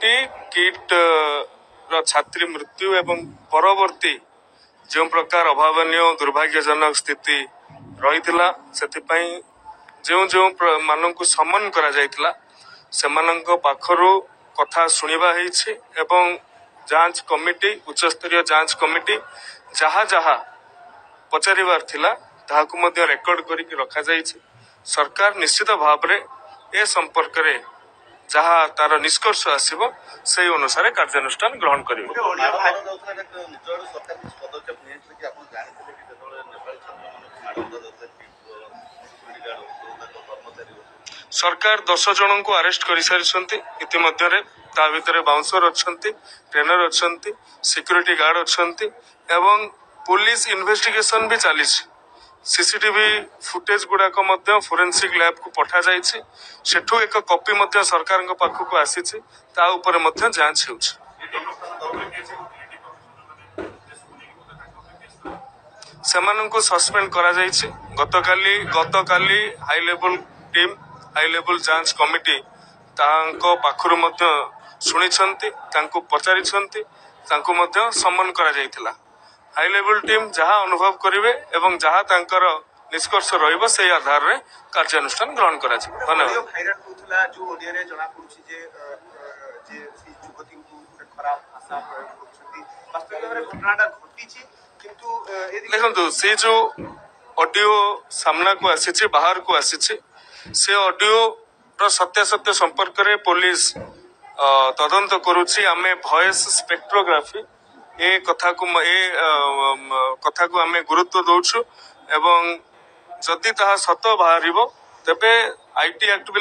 Committee kit छात्री मृत्यु एवं परवर्ती जो प्रकार अभावनीय दुर्भाग्यजनक स्थिति रही जो जो मानक समन करा जायतिला सेमानंक पाखरु कथा सुनिबा हेछि एवं जांच कमिटी उच्च स्तरीय जांच कमिटी जहा जहा पचारिबार थिला ताहाकु मध्ये रेकॉर्ड करिक रखा जायछि। सरकार निश्चित भाव रे ए संपर्क रे जहा तार निष्कर्ष आसीबो से अनुसार कार्यानुष्ठान ग्रहण करिबो। सरकार 10 जन को अरेस्ट कर सारी इतिमध्य ता भितर बाउंसर अच्छा ट्रेनर अच्छा सिक्यूरीटी गार्ड अच्छा एवं पुलिस इन्वेस्टिगेशन भी चली सीसीटीवी फुटेज गुड़ाक फोरेंसिक लैब को पठा जाइए सेठू एक कॉपी सरकार पाखक आसी जांच हो सेमानंको सस्पेंड करा जाइए। गतकाली high level team high level जांच कमिटी तांको पाखरु मध्य सुनिछंती तांको पचारिछंती तांको मध्य सम्मान करा जाइथिला। हाई लेवल टीम जहां अनुभव करिवे एवं जहां तांकर निष्कर्ष रहइबो से आधार रे कार्यानुष्ठान ग्रहण करा छै। धन्यवाद। भाइरल होतला जो ओडिया रे जना पड़ुछि जे सी जुगति को खराब भाषा प्रयोग करछंती वास्तविक में घटनाटा घटिछि किंतु देखंतु से जो ऑडियो सामना को आसीछि बाहर को आसीछि से ऑडियो रो सत्यासत्य संपर्क रे पुलिस तदंत करुछि। आमे वॉइस स्पेक्ट्रोग्राफी ए कथा को आमे गुरुत्व दउछु एवं जदि ताहा सत बाहरिबो तबे आईटी एक्ट भी